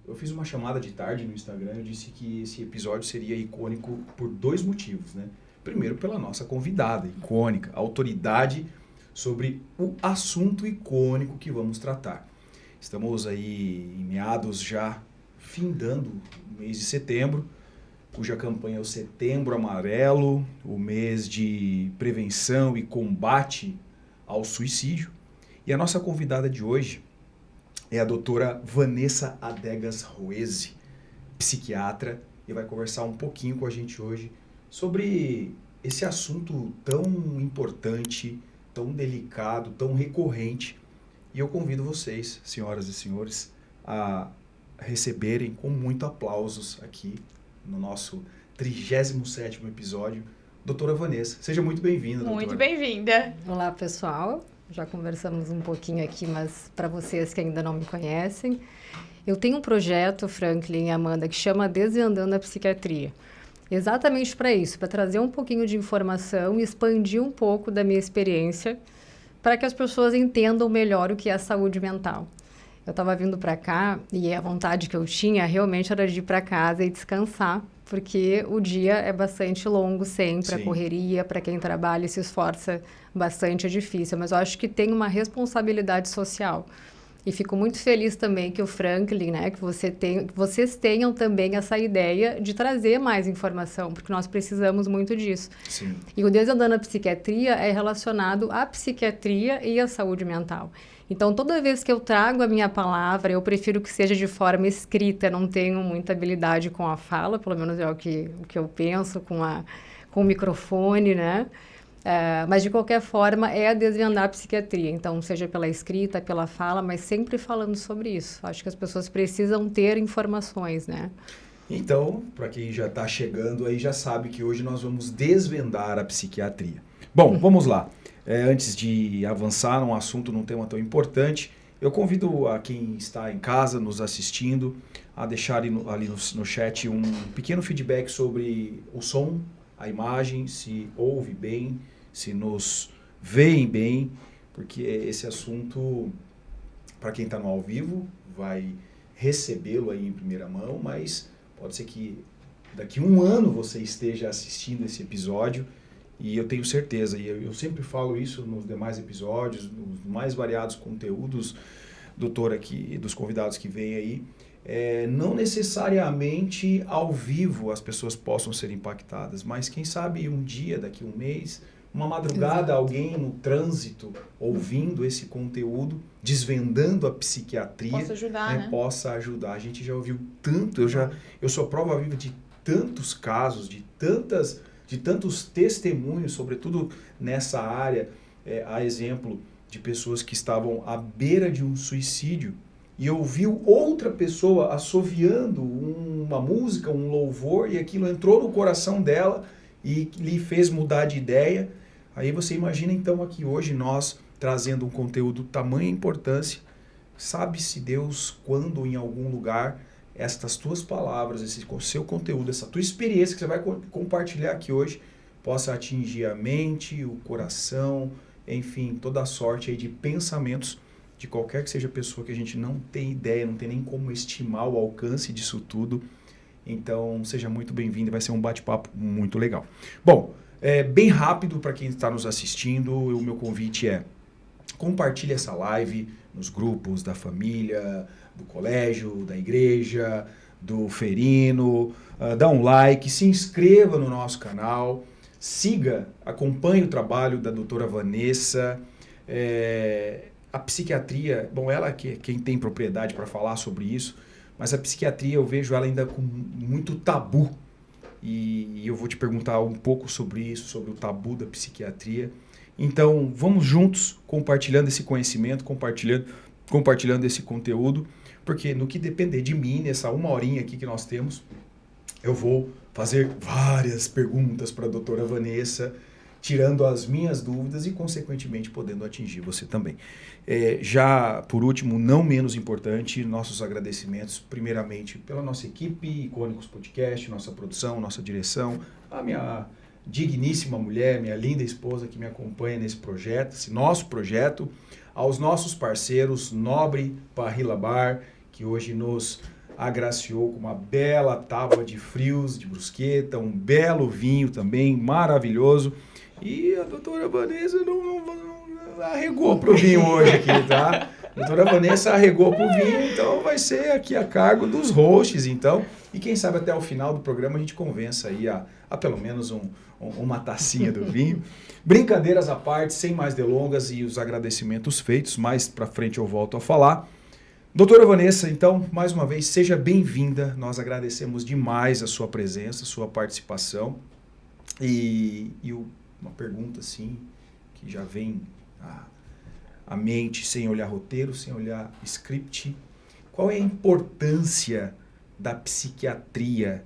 eu fiz uma chamada de tarde no Instagram, eu disse que esse episódio seria icônico por 2 motivos, né? Primeiro, pela nossa convidada icônica, autoridade sobre o assunto icônico que vamos tratar. Estamos aí em meados já findando o mês de setembro, cuja campanha é o Setembro Amarelo, o mês de prevenção e combate ao suicídio. E a nossa convidada de hoje é a doutora Vanessa Adegas Roese, psiquiatra, e vai conversar um pouquinho com a gente hoje sobre esse assunto tão importante, tão delicado, tão recorrente. E eu convido vocês, senhoras e senhores, a receberem com muito aplausos aqui no nosso 37º episódio, doutora Vanessa. Seja muito bem-vinda, doutora. Muito bem-vinda. Olá, pessoal. Já conversamos um pouquinho aqui, mas para vocês que ainda não me conhecem, eu tenho um projeto, Franklin e Amanda, que chama Desvendando a Psiquiatria. Exatamente para isso, para trazer um pouquinho de informação e expandir um pouco da minha experiência para que as pessoas entendam melhor o que é saúde mental. Eu estava vindo para cá e a vontade que eu tinha realmente era de ir para casa e descansar, porque o dia é bastante longo sempre, Sim. A correria, para quem trabalha e se esforça bastante é difícil, mas eu acho que tem uma responsabilidade social. E fico muito feliz também que o Franklin, né, que vocês tenham também essa ideia de trazer mais informação, porque nós precisamos muito disso. Sim. E o Desvendando a Psiquiatria é relacionado à psiquiatria e à saúde mental. Então, toda vez que eu trago a minha palavra, eu prefiro que seja de forma escrita. Não tenho muita habilidade com a fala, pelo menos é o que eu penso com o microfone, né? Mas, de qualquer forma, é desvendar a psiquiatria. Então, seja pela escrita, pela fala, mas sempre falando sobre isso. Acho que as pessoas precisam ter informações, né? Então, para quem já está chegando aí, já sabe que hoje nós vamos desvendar a psiquiatria. Bom, vamos lá. Antes de avançar num assunto, num tema tão importante, eu convido a quem está em casa nos assistindo a deixar ali no chat um pequeno feedback sobre o som, a imagem, se ouve bem, se nos veem bem, porque esse assunto, para quem está no ao vivo, vai recebê-lo aí em primeira mão, mas pode ser que daqui a um ano você esteja assistindo esse episódio. E eu tenho certeza, e eu sempre falo isso nos demais episódios, nos mais variados conteúdos, doutora, dos convidados que vêm aí, não necessariamente ao vivo as pessoas possam ser impactadas, mas quem sabe um dia, daqui a um mês, uma madrugada, Exato. Alguém no trânsito ouvindo esse conteúdo, desvendando a psiquiatria, Posso ajudar, né? possa ajudar. A gente já ouviu tanto, eu sou prova viva de tantos casos, de tantos testemunhos, sobretudo nessa área, a exemplo de pessoas que estavam à beira de um suicídio e ouviu outra pessoa assoviando uma música, um louvor, e aquilo entrou no coração dela e lhe fez mudar de ideia. Aí você imagina então aqui hoje nós trazendo um conteúdo de tamanha importância, sabe-se Deus quando em algum lugar estas tuas palavras, esse seu conteúdo, essa tua experiência que você vai compartilhar aqui hoje, possa atingir a mente, o coração, enfim, toda a sorte aí de pensamentos de qualquer que seja a pessoa que a gente não tem ideia, não tem nem como estimar o alcance disso tudo. Então, seja muito bem-vindo, vai ser um bate-papo muito legal. Bom, bem rápido para quem está nos assistindo, o meu convite é: compartilhe essa live nos grupos da família, do colégio, da igreja, do ferino, dá um like, se inscreva no nosso canal, siga, acompanhe o trabalho da doutora Vanessa. A psiquiatria, bom, ela que é quem tem propriedade para falar sobre isso, mas a psiquiatria eu vejo ela ainda com muito tabu. E eu vou te perguntar um pouco sobre isso, sobre o tabu da psiquiatria. Então, vamos juntos compartilhando esse conhecimento, compartilhando esse conteúdo, porque no que depender de mim, nessa uma horinha aqui que nós temos, eu vou fazer várias perguntas para a doutora Vanessa, tirando as minhas dúvidas e, consequentemente, podendo atingir você também. Já, por último, não menos importante, nossos agradecimentos, primeiramente, pela nossa equipe, Icônicos Podcast, nossa produção, nossa direção, a minha digníssima mulher, minha linda esposa que me acompanha nesse projeto, esse nosso projeto, aos nossos parceiros, Nobre Parrilla Bar, que hoje nos agraciou com uma bela tábua de frios, de brusqueta, um belo vinho também, maravilhoso. E a doutora Vanessa não arregou pro vinho hoje aqui, tá? A doutora Vanessa arregou pro vinho, então vai ser aqui a cargo dos hosts, então. E quem sabe até o final do programa a gente convença aí a pelo menos uma tacinha do vinho. Brincadeiras à parte, sem mais delongas e os agradecimentos feitos, mais pra frente eu volto a falar. Doutora Vanessa, então, mais uma vez, seja bem-vinda. Nós agradecemos demais a sua presença, a sua participação. E uma pergunta, assim, que já vem à mente, sem olhar roteiro, sem olhar script. Qual é a importância da psiquiatria,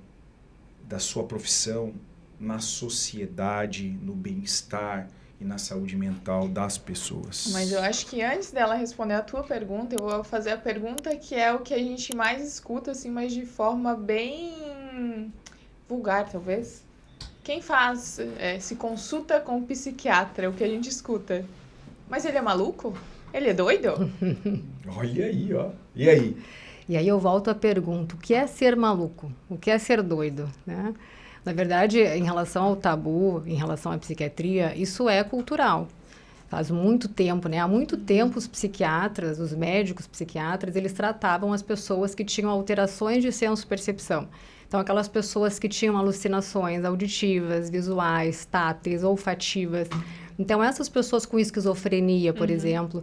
da sua profissão, na sociedade, no bem-estar e na saúde mental das pessoas? Mas eu acho que antes dela responder a tua pergunta, eu vou fazer a pergunta que é o que a gente mais escuta, assim, mas de forma bem vulgar, talvez. Quem se consulta com um psiquiatra, o que a gente escuta? Mas ele é maluco? Ele é doido? Olha aí, ó. E aí? E aí eu volto à pergunta, o que é ser maluco? O que é ser doido, né? Na verdade, em relação ao tabu, em relação à psiquiatria, isso é cultural. Faz muito tempo, né? Há muito tempo os psiquiatras, os médicos psiquiatras, eles tratavam as pessoas que tinham alterações de senso-percepção. Então, aquelas pessoas que tinham alucinações auditivas, visuais, táteis, olfativas. Então, essas pessoas com esquizofrenia, por exemplo,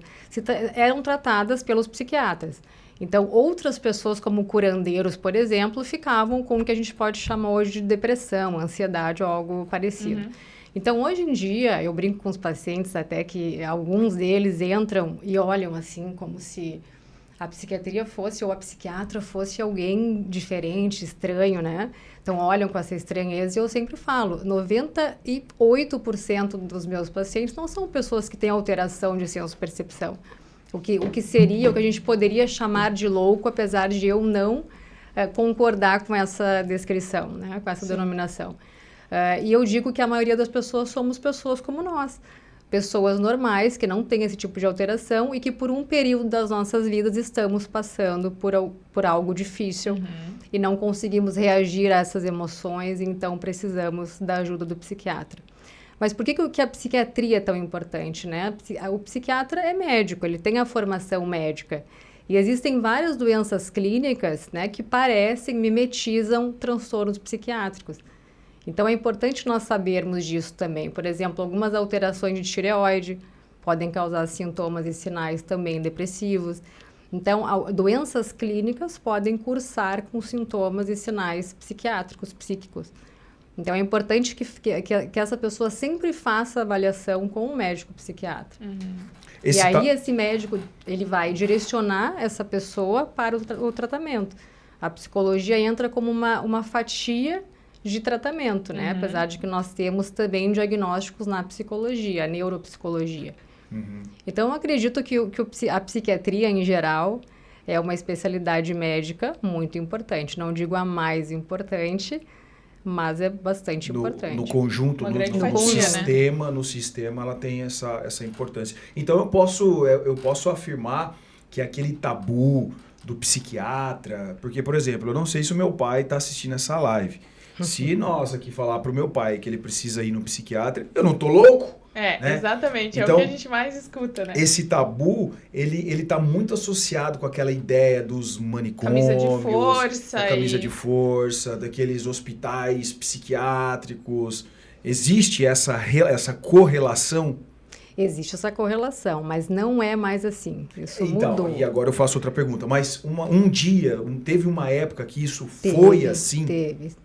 eram tratadas pelos psiquiatras. Então, outras pessoas, como curandeiros, por exemplo, ficavam com o que a gente pode chamar hoje de depressão, ansiedade ou algo parecido. Então, hoje em dia, eu brinco com os pacientes até que alguns deles entram e olham assim como se a psiquiatria fosse, ou a psiquiatra fosse alguém diferente, estranho, né? Então, olham com essa estranheza e eu sempre falo, 98% dos meus pacientes não são pessoas que têm alteração de senso-percepção. O que seria, o que a gente poderia chamar de louco, apesar de eu não concordar com essa descrição, né? Com essa denominação. E eu digo que a maioria das pessoas somos pessoas como nós. Pessoas normais, que não têm esse tipo de alteração e que por um período das nossas vidas estamos passando por algo difícil e não conseguimos reagir a essas emoções, então precisamos da ajuda do psiquiatra. Mas por que a psiquiatria é tão importante, né? O psiquiatra é médico, ele tem a formação médica. E existem várias doenças clínicas, né, que mimetizam transtornos psiquiátricos. Então, é importante nós sabermos disso também. Por exemplo, algumas alterações de tireoide podem causar sintomas e sinais também depressivos. Então, doenças clínicas podem cursar com sintomas e sinais psiquiátricos, psíquicos. Então, é importante que essa pessoa sempre faça avaliação com um médico psiquiatra. Esse médico, ele vai direcionar essa pessoa para o tratamento. A psicologia entra como uma fatia de tratamento, né? Apesar de que nós temos também diagnósticos na psicologia, a neuropsicologia. Então, eu acredito que a psiquiatria, em geral, é uma especialidade médica muito importante. Não digo a mais importante, mas é bastante importante. No conjunto, no sistema, ela tem essa importância. Então, eu posso afirmar que aquele tabu do psiquiatra... Porque, por exemplo, eu não sei se o meu pai está assistindo essa live. Se nós aqui falar para o meu pai que ele precisa ir no psiquiatra, eu não tô louco. Né? Exatamente. Então, é o que a gente mais escuta, né? Esse tabu, ele tá muito associado com aquela ideia dos manicômios, camisa de força, daqueles hospitais psiquiátricos. Existe essa correlação? Existe essa correlação, mas não é mais assim. Isso mudou. E agora eu faço outra pergunta. Mas teve uma época que isso foi assim?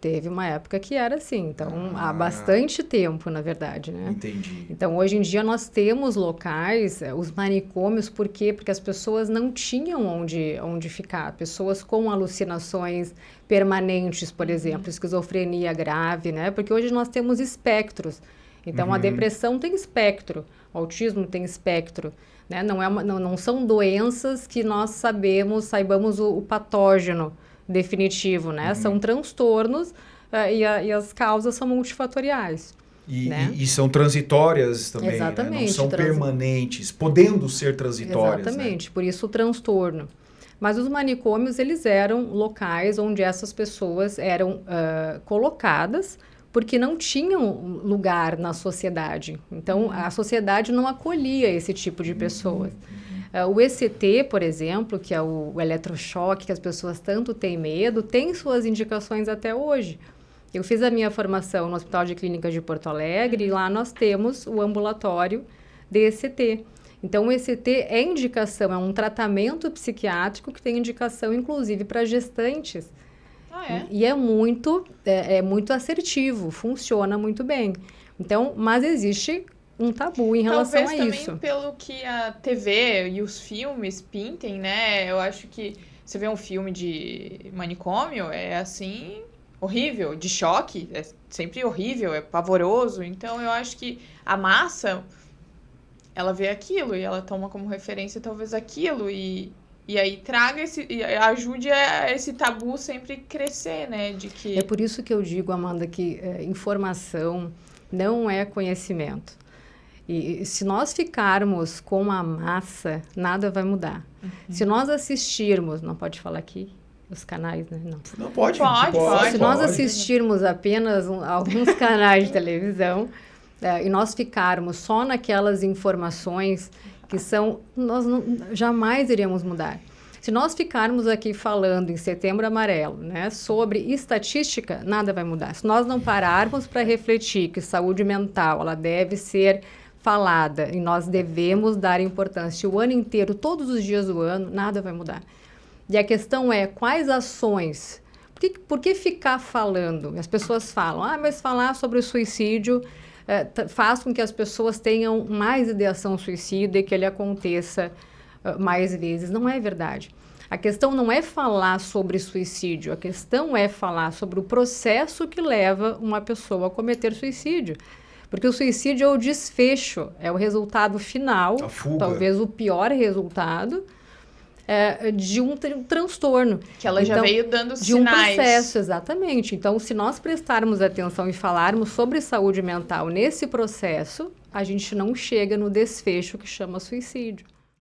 Teve uma época que era assim. Então, há bastante tempo, na verdade, né? Entendi. Então, hoje em dia, nós temos locais, os manicômios, por quê? Porque as pessoas não tinham onde ficar. Pessoas com alucinações permanentes, por exemplo, esquizofrenia grave, né? Porque hoje nós temos espectros. Então, a depressão tem espectro, o autismo tem espectro, né? Não são doenças que nós saibamos o patógeno definitivo, né? São transtornos e as causas são multifatoriais. E são transitórias também, exatamente, né? Não são permanentes, podendo ser transitórias. Exatamente, né? Por isso o transtorno. Mas os manicômios, eles eram locais onde essas pessoas eram colocadas porque não tinham lugar na sociedade. Então, a sociedade não acolhia esse tipo de pessoas. O ECT, por exemplo, que é o eletrochoque, que as pessoas tanto têm medo, tem suas indicações até hoje. Eu fiz a minha formação no Hospital de Clínicas de Porto Alegre e lá nós temos o ambulatório de ECT. Então, o ECT é indicação, é um tratamento psiquiátrico que tem indicação, inclusive, para gestantes. E é muito assertivo, funciona muito bem. Então, mas existe um tabu em relação a isso. Talvez também pelo que a TV e os filmes pintem, né? Eu acho que você vê um filme de manicômio, é assim, horrível, de choque, é sempre horrível, é pavoroso. Então, eu acho que a massa, ela vê aquilo e ela toma como referência talvez aquilo e aí traga ajude esse tabu sempre crescer, né? De que... É por isso que eu digo, Amanda, que informação não é conhecimento. E se nós ficarmos com a massa, nada vai mudar. Se nós assistirmos, não pode falar aqui os canais, né? Não pode. Se nós assistirmos apenas alguns canais de televisão e nós ficarmos só naquelas informações que são, nós jamais iremos mudar. Se nós ficarmos aqui falando em Setembro Amarelo, né, sobre estatística, nada vai mudar. Se nós não pararmos para refletir que saúde mental ela deve ser falada e nós devemos dar importância o ano inteiro, todos os dias do ano, nada vai mudar. E a questão é quais ações, por que ficar falando? As pessoas falam, mas falar sobre o suicídio faz com que as pessoas tenham mais ideação suicida e que ele aconteça mais vezes. Não é verdade. A questão não é falar sobre suicídio, a questão é falar sobre o processo que leva uma pessoa a cometer suicídio. Porque o suicídio é o desfecho, é o resultado final, talvez o pior resultado de um transtorno. Que ela já veio dando sinais. De um processo, exatamente. Então, se nós prestarmos atenção e falarmos sobre saúde mental nesse processo, a gente não chega no desfecho que chama suicídio.